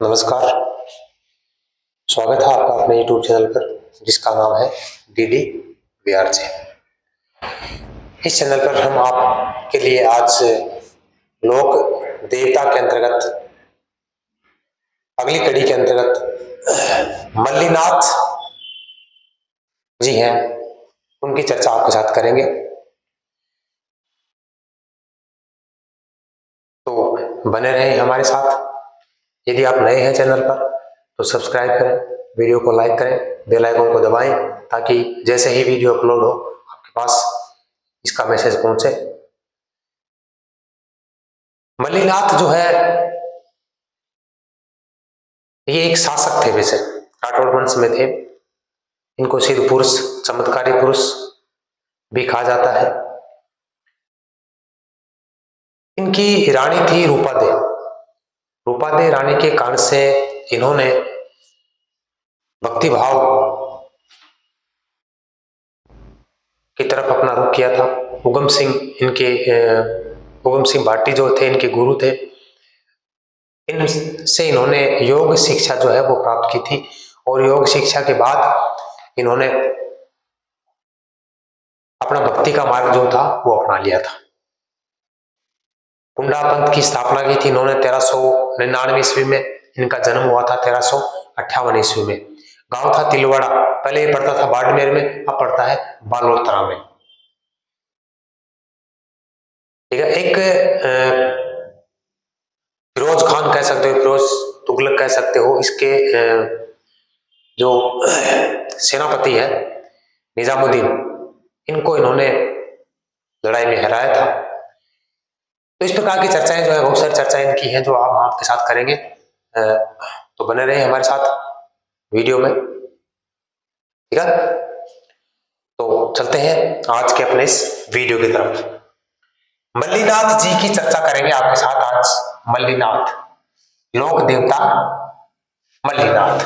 नमस्कार। स्वागत है आपका अपने YouTube चैनल पर जिसका नाम है डीडी VRJ। इस चैनल पर हम आपके लिए आज लोक देवता के अंतर्गत अगली कड़ी के अंतर्गत मल्लीनाथ जी हैं, उनकी चर्चा आपके साथ करेंगे। तो बने रहें हमारे साथ। यदि आप नए हैं चैनल पर तो सब्सक्राइब करें, वीडियो को लाइक करें, बेल आइकन को दबाएं ताकि जैसे ही वीडियो अपलोड हो आपके पास इसका मैसेज पहुंचे। मल्लीनाथ जो है ये एक शासक थे, वैसे राठौड़ वंश में थे। इनको सिद्ध पुरुष, चमत्कारी पुरुष भी कहा जाता है। इनकी रानी थी रूपादे। रूपादे रानी के कारण से इन्होंने भक्ति भाव की तरफ अपना रुख किया था। उगम सिंह भाटी जो थे इनके गुरु थे। इनसे इन्होंने योग शिक्षा जो है वो प्राप्त की थी और योग शिक्षा के बाद इन्होंने अपना भक्ति का मार्ग जो था वो अपना लिया था। कुंडा पंथ की स्थापना की थी इन्होंने 1399 ईस्वी में। इनका जन्म हुआ था 1358 ईस्वी में। गांव था तिलवाड़ा। पहले ये पड़ता था बाड़मेर में, अब पड़ता है बालोतरा में। ठीक है। एक फिरोज खान कह सकते हो, फिरोज तुगलक कह सकते हो, इसके जो सेनापति है निजामुद्दीन, इनको इन्होंने लड़ाई में हराया था। तो इस प्रकार की चर्चाएं जो है, बहुत सारी चर्चाएं इनकी हैं जो आप आपके साथ करेंगे। तो बने रहे हमारे साथ वीडियो में। ठीक है, तो चलते हैं आज के अपने इस वीडियो की तरफ। मल्लीनाथ जी की चर्चा करेंगे आपके साथ आज। मल्लीनाथ, लोक देवता मल्लीनाथ।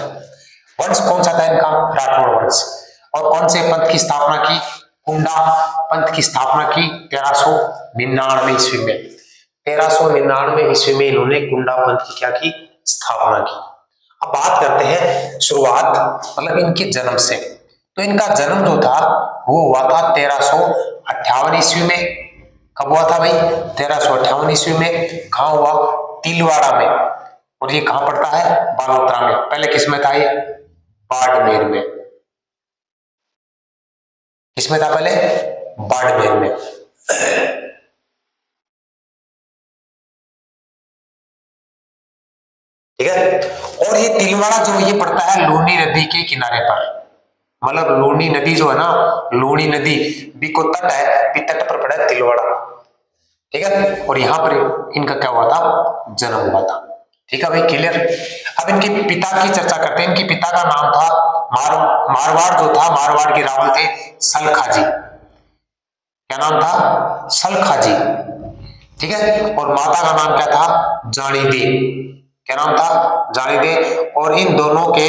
वंश कौन सा था इनका? राठौड़ वंश। और कौन से पंथ की स्थापना की? कुंडा पंथ की स्थापना की 1399 ईस्वी में। 1399 ईस्वी में इन्होंने कुंडा पंथ की क्या की? स्थापना की। अब बात करते हैं शुरुआत, मतलब इनके जन्म से। तो इनका जन्म जो था वो हुआ था 1358 ईस्वी में। कब हुआ था भाई? 1358 ईस्वी में। कहाँ हुआ? तिलवाड़ा में। और ये कहाँ पड़ता है? बालोतरा में। पहले किसमें था ये? बाड़मेर में। किसमें था पहले? बाड़मेर में। ठीक है। और ये तिलवाड़ा जो ये पड़ता है लूनी नदी के किनारे पर। मतलब लूनी नदी जो है ना, लूनी नदी भी को तट है, भी तट पर पड़ा है तिलवाड़ा। ठीक है। और यहां पर इनका क्या हुआ था? जन्म हुआ था। ठीक है भाई, क्लियर। अब इनके पिता की चर्चा करते हैं। इनके पिता का नाम था मारवाड़ जो था, मारवाड़ के रावल थे सलखाजी। क्या नाम था? सलखाजी। ठीक है। और माता का नाम क्या था? जानीदे। क्या नाम था? जानीदे। और इन दोनों के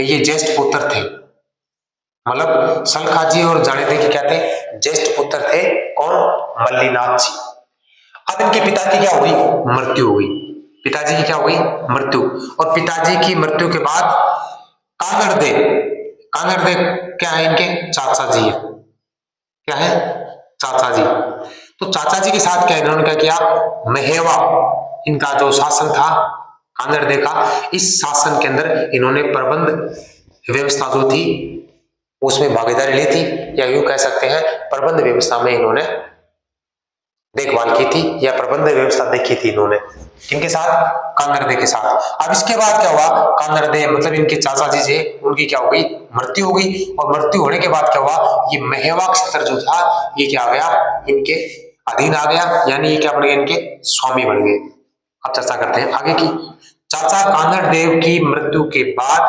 ये ज्येष्ठ पुत्र थे। मतलब सलखाजी और जानीदे के क्या थे? ज्येष्ठ पुत्र थे। कौन? मल्लीनाथ जी। अब इनके पिता की क्या हुई? मृत्यु हुई। पिताजी की क्या हुई? मृत्यु। और पिताजी की मृत्यु के बाद कांगड़देव, कांगड़देव क्या है? इनके चाचा जी है। क्या है? चाचा जी। तो चाचा जी के साथ क्या इन्होंने क्या किया? महेवा, इनका जो शासन था कांगड़देव का, इस शासन के अंदर इन्होंने प्रबंध व्यवस्था जो थी उसमें भागीदारी ली थी, या यूं कह सकते हैं प्रबंध व्यवस्था में इन्होंने देखभाल की थी, या प्रबंध व्यवस्था देखी थी इन्होंने। किनके साथ? कांगड़देव के साथ। अब इसके बाद क्या हुआ? कांगड़देव मतलब इनके चाचा जी थे, उनकी क्या हो गई? मृत्यु हो गई। और मृत्यु होने के बाद क्या हुआ? ये महेवा क्षेत्र जो था ये क्या आ गया? इनके अधीन आ गया, यानी ये क्या बन गए? इनके स्वामी बन गए। अब चर्चा करते हैं आगे की। चाचा कांगड़देव की मृत्यु के बाद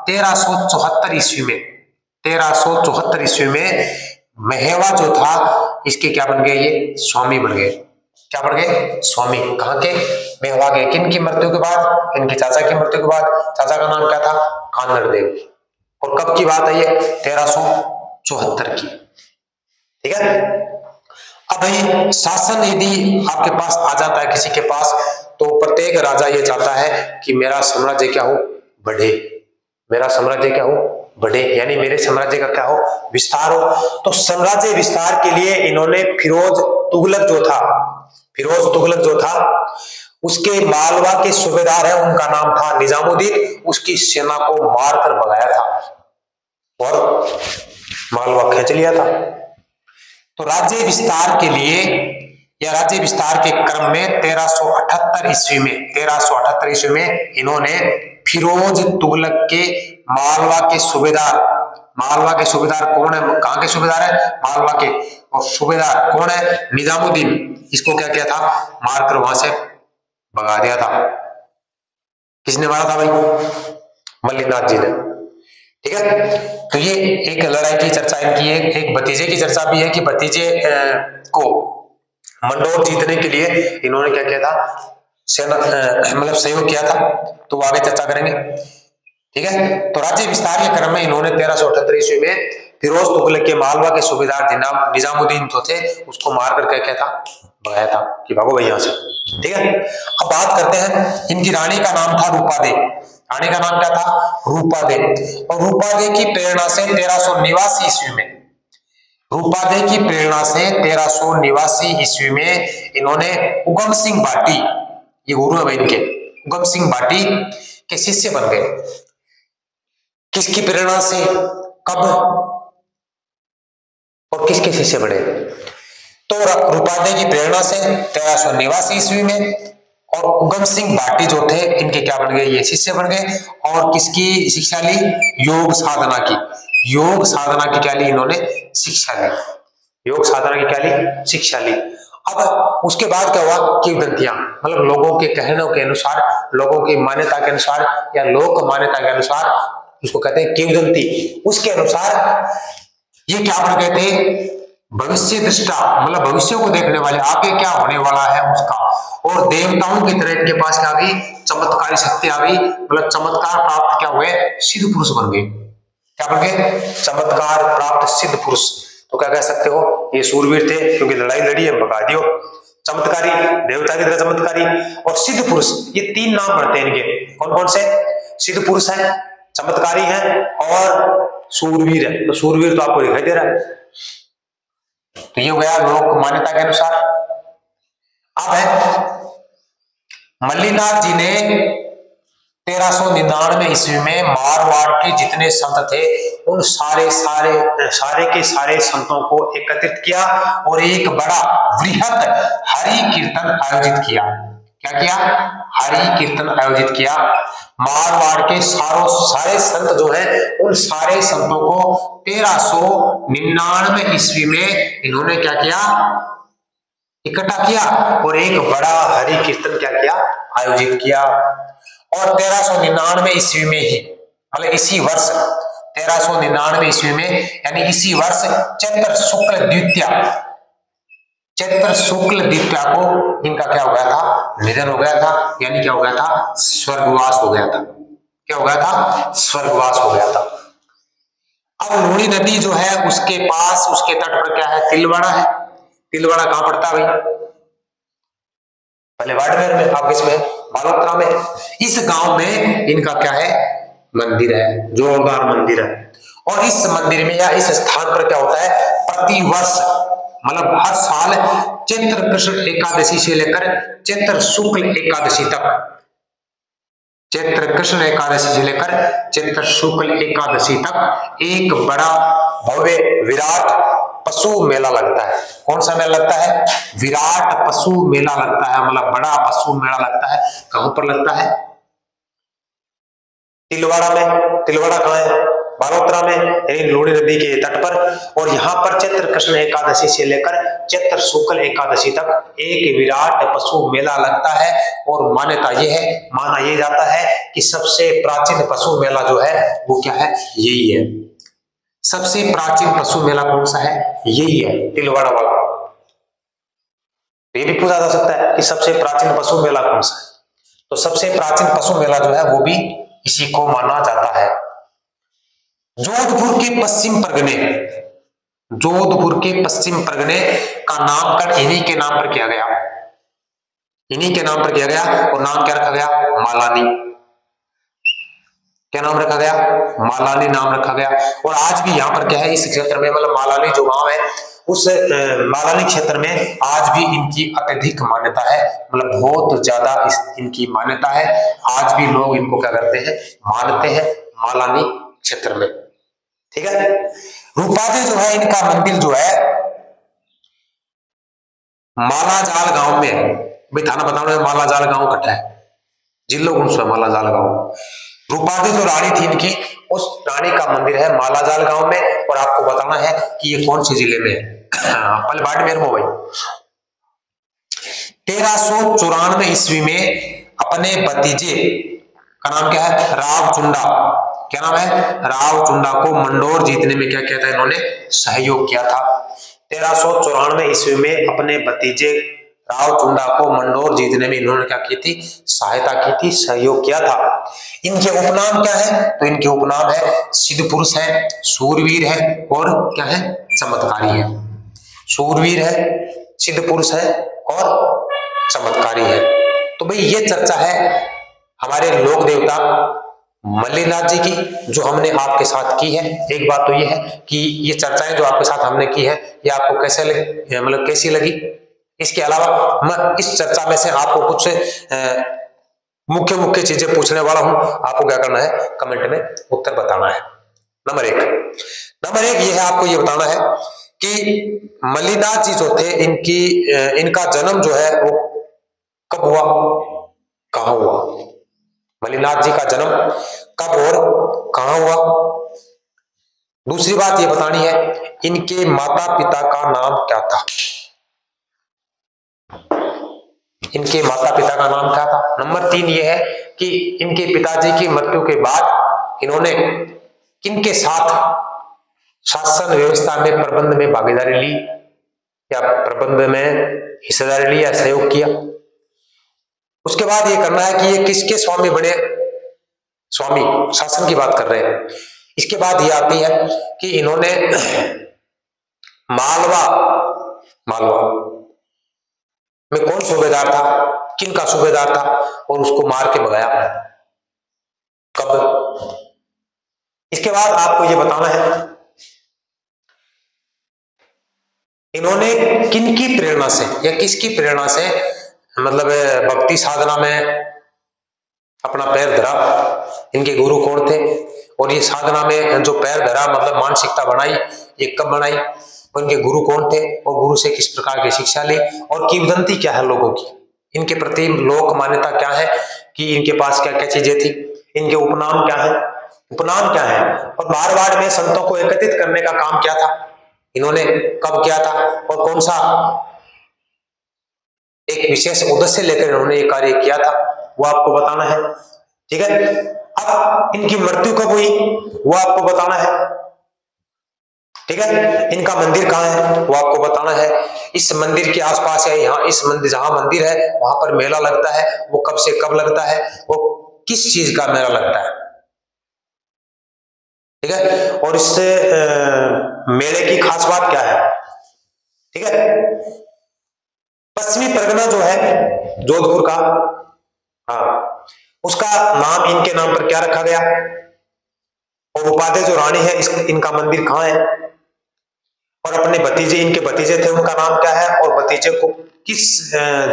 1374 ईस्वी में, 1374 ईस्वी में महेवा जो था इसके क्या बन गए? ये स्वामी बन गए। क्या बन गए? स्वामी। कहां के? महेवा के। किन की मृत्यु के बाद? इनके चाचा की मृत्यु के बाद। चाचा का नाम क्या था? कांगड़देव। और कब की बात है ये? 1374 की। ठीक है। अब ये शासन यदि आपके पास आ जाता है किसी के पास, तो प्रत्येक राजा ये चाहता है कि मेरा साम्राज्य क्या हो, बढ़े, मेरा साम्राज्य क्या हो, बढ़े, यानी मेरे साम्राज्य का क्या हो, विस्तार हो। तो साम्राज्य विस्तार के लिए इन्होंने फिरोज तुगलक जो था उसके मालवा के सूबेदार है, उनका नाम था निजामुद्दीन, उसकी सेना को मारकर भगाया था और मालवा खींच लिया था। तो राज्य विस्तार के लिए या राज्य विस्तार के क्रम में 1378 ईस्वी में इन्होंने फिरोज तुगलक के मालवा के सूबेदार कौन है, कहां के सूबेदार है, मालवा के, और सूबेदार कौन है, निजामुद्दीन, इसको क्या किया था, मारकर वहां से भगा दिया था। किसने मारा था भाई, मल्लिकनाथ जी ने। ठीक है, तो ये एक लड़ाई की चर्चा इनकी है। एक भतीजे की चर्चा भी है कि भतीजे को मंडोर जीतने के लिए इन्होंने क्या किया था, सेना मतलब सहयोग किया था, तो आगे चर्चा करेंगे। ठीक है, तो राज्य विस्तार के क्रम में इन्होंने 1378 ईस्वी में फिरोज तुगलक के मालवा के सूबेदार निजामुद्दीन जो थे उसको मार कर क्या था, भगाया था कि भागो भाई यहाँ से। ठीक है, अब बात करते हैं, इनकी रानी का नाम था रूपादे। रानी का नाम क्या था, रूपादे। और रूपादे की प्रेरणा से 1389 ईस्वी में, रूपादे की प्रेरणा से 1389 ईस्वी में इन्होंने उगम सिंह भाटी, ये गुरु है इनके, उगम सिंह भाटी के शिष्य बन गए। किसकी प्रेरणा से, कब और किसके शिष्य बने, तो रूपादे की प्रेरणा से 1389 ईस्वी में, और उगम सिंह भाटी जो थे इनके क्या बन गए, ये शिष्य बन गए। और किसकी शिक्षा ली, योग साधना की, योग साधना की क्या ली इन्होंने, शिक्षा ली, योग साधना की क्या ली, शिक्षा ली। अब उसके बाद क्या हुआ, किंवदंतियां, मतलब लोगों के कहने के अनुसार, लोगों की मान्यता के अनुसार या लोक मान्यता के अनुसार, उसको कहते हैं किंवदंती। उसके अनुसार ये क्या बन गए थे, भविष्य दृष्टा, मतलब भविष्य को देखने वाले, आगे क्या होने वाला है उसका। और देवताओं की तरह इनके पास क्या आ गई, चमत्कारी शक्ति आ गई, मतलब चमत्कार प्राप्त क्या हुए, सिद्ध पुरुष बन गए। क्या बन गए, चमत्कार प्राप्त सिद्ध पुरुष। तो क्या कह सकते हो, ये सूरवीर थे क्योंकि लड़ाई लड़ी है, भगा दियो। चमत्कारी, देवता की तरह चमत्कारी, और सिद्ध पुरुष, ये तीन नाम बढ़ते हैं इनके। कौन कौन से, सिद्ध पुरुष है, चमत्कारी है और सूरवीर है। तो सूरवीर तो आपको दिखाई दे रहा है। तो ये हो गया लोक मान्यता के अनुसार। अब है, मल्लिनाथ जी ने 1399 ईस्वी में मारवाड़ के जितने संत थे उन सारे के सारे संतों को एकत्रित किया और एक बड़ा वृहद हरि कीर्तन आयोजित किया। क्या किया, हरि कीर्तन आयोजित किया। मारवाड़ के सारे संत जो है उन सारे संतों को 1399 ईस्वी में इन्होंने क्या किया, इकट्ठा किया और एक बड़ा हरि कीर्तन क्या किया, आयोजित किया। और 1399 ईस्वी में ही, मतलब इसी वर्ष 1399 ईस्वी में, यानी इसी वर्ष चैत्र शुक्ल द्वितीया को इनका क्या हो गया था, निधन हो गया था, यानी क्या हो गया था, स्वर्गवास हो गया था। क्या हो गया था, स्वर्गवास हो गया था। अब लूणी नदी जो है उसके पास, उसके तट पर क्या है, तिलवाड़ा है। तिलवाड़ा कहां पड़ता है भाई, पहले बाड़मेर में, अब इसमें बालोतरा में। इस गांव में इनका क्या है, मंदिर है, जोरदार मंदिर है। और इस मंदिर में या इस स्थान पर क्या होता है, प्रतिवर्ष मतलब हर साल चैत्र कृष्ण एकादशी से लेकर चैत्र शुक्ल एकादशी तक, चैत्र कृष्ण एकादशी से लेकर चैत्र शुक्ल एकादशी तक एक बड़ा भव्य विराट पशु मेला लगता है। कौन सा मेला लगता है, विराट पशु मेला लगता है, मतलब बड़ा पशु मेला लगता है। कहां पर लगता है, तिलवाड़ा में। तिलवाड़ा कहां है, बालोतरा में, यानी लूणी नदी के तट पर। और यहाँ पर चैत्र कृष्ण एकादशी से लेकर चैत्र शुक्ल एकादशी तक एक विराट पशु मेला लगता है। और मान्यता ये है, माना ये जाता है कि सबसे प्राचीन पशु मेला जो है वो क्या है, यही है। सबसे प्राचीन पशु मेला कौन सा है, यही है, तिलवाड़ा वाला। ये भी पूछा जा सकता है कि सबसे प्राचीन पशु मेला कौन सा है, तो सबसे प्राचीन पशु मेला जो है वो भी इसी को माना जाता है। जोधपुर के पश्चिम परगने का नामकरण इन्हीं के नाम पर किया गया। इन्हीं के नाम पर किया गया और नाम क्या रखा गया? मालानी। क्या नाम रखा गया? मालानी नाम रखा गया। और आज भी यहाँ पर क्या है, इस क्षेत्र में मतलब मालानी जो गांव है उस मालानी क्षेत्र में आज भी इनकी अत्यधिक मान्यता है, मतलब बहुत ज्यादा इनकी मान्यता है। आज भी लोग इनको क्या करते हैं? मानते हैं मालानी क्षेत्र में। ठीक है। रूपादे जो है इनका मंदिर जो है मालाजाल गांव में है। भाई थाना बताना मालाजाल गांव कटा है, जिलो गुंसुआ मालाजाल गांव। रूपादे जो रानी थी इनकी, उस रानी का मंदिर है मालाजाल गांव में। और आपको बताना है कि ये कौन से जिले में है। पल बाड़मेर में भाई। 1394 ईस्वी में अपने भतीजे का नाम क्या है? रावचुंडा। क्या नाम है? रावचुंडा को मंडोर जीतने में क्या किया था इन्होंने? सहयोग किया था। 1394 ईस्वी में अपने भतीजे रावचुंडा को मंडोर जीतने में इन्होंने क्या की थी? सहायता की थी, सहयोग किया था। इनके उपनाम क्या है? तो इनके उपनाम है सिद्ध पुरुष है, सूरवीर है और क्या है? चमत्कारी है। सूरवीर है, सिद्ध पुरुष है और चमत्कारी है। तो भाई ये चर्चा है हमारे लोक देवता मल्लिनाथ जी की, जो हमने आपके साथ की है। एक बात तो ये है कि ये चर्चाएं जो आपके साथ हमने की है ये आपको कैसे लगी, मतलब कैसी लगी? इसके अलावा मैं इस चर्चा में से आपको कुछ मुख्य मुख्य चीजें पूछने वाला हूं। आपको क्या करना है? कमेंट में उत्तर बताना है। नंबर एक ये है, आपको ये बताना है कि मल्लिनाथ जी जो थे इनका जन्म जो है वो कब हुआ, कहां हुआ? मल्लिनाथ जी का जन्म कब और कहां हुआ? दूसरी बात ये बतानी है इनके माता पिता का नाम क्या था? इनके माता पिता का नाम क्या था? नंबर 3 ये है कि इनके पिताजी की मृत्यु के बाद इन्होंने किनके साथ शासन व्यवस्था में प्रबंध में भागीदारी ली या प्रबंध में हिस्सेदारी ली या सहयोग किया? उसके बाद ये करना है कि ये किसके स्वामी बने? स्वामी शासन की बात कर रहे हैं। इसके बाद ये आती है कि इन्होंने मालवा में कौन सूबेदार था, किन का सूबेदार था और उसको मार के भगाया कब? इसके बाद आपको ये बताना है इन्होंने किनकी प्रेरणा से या किसकी प्रेरणा से मतलब भक्ति साधना में अपना पैर धरा? इनके गुरु कौन थे और ये साधना में जो पैर धरा मतलब मानसिकता बनाई, ये कब बनाई? और इनके गुरु कौन थे और गुरु से किस प्रकार की शिक्षा ली? और किंवदंती क्या है लोगों की, इनके प्रति लोक मान्यता क्या है कि इनके पास क्या क्या चीजें थी? इनके उपनाम क्या है? और मारवाड़ में संतों को एकत्रित करने का काम क्या था, इन्होंने कब किया था? और कौन सा एक विशेष उद्देश्य लेकर इन्होंने ये कार्य किया था, वो आपको बताना है। ठीक है। अब इनकी मृत्यु कब हुई वो आपको बताना है। ठीक है। इनका मंदिर कहाँ है वो आपको बताना है। इस मंदिर के आसपास या यहाँ इस मंदिर जहां मंदिर है वहां पर मेला लगता है, वो कब से कब लगता है, वो किस चीज का मेला लगता है? ठीक है। और इससे मेले की खास बात क्या है? ठीक है। पश्चिमी परगना जो है जोधपुर का, हाँ, उसका नाम इनके नाम पर क्या रखा गया? और उपाध्याय जो रानी है इनका मंदिर कहाँ है? और अपने भतीजे, इनके भतीजे थे उनका नाम क्या है? और भतीजे को किस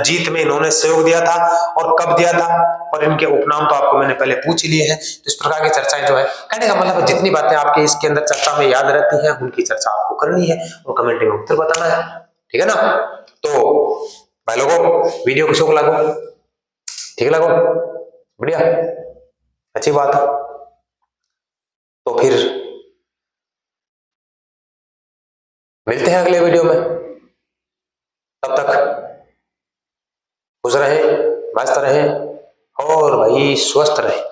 जीत में इन्होंने सहयोग दिया था और कब दिया था? और इनके उपनाम तो आपको मैंने पहले पूछ लिए हैं। तो इस प्रकार की चर्चाएं जो है, कहने का मतलब जितनी बातें आपके इसके अंदर चर्चा में याद रहती हैं उनकी चर्चा आपको करनी है और कमेंट में उत्तर बताना है। ठीक है ना? तो भाई लोगों वीडियो किसको लागो, ठीक लगो, बढ़िया, अच्छी बात है। तो फिर मिलते हैं अगले वीडियो में, तब तक खुश रहें, मस्त रहें और भाई स्वस्थ रहें।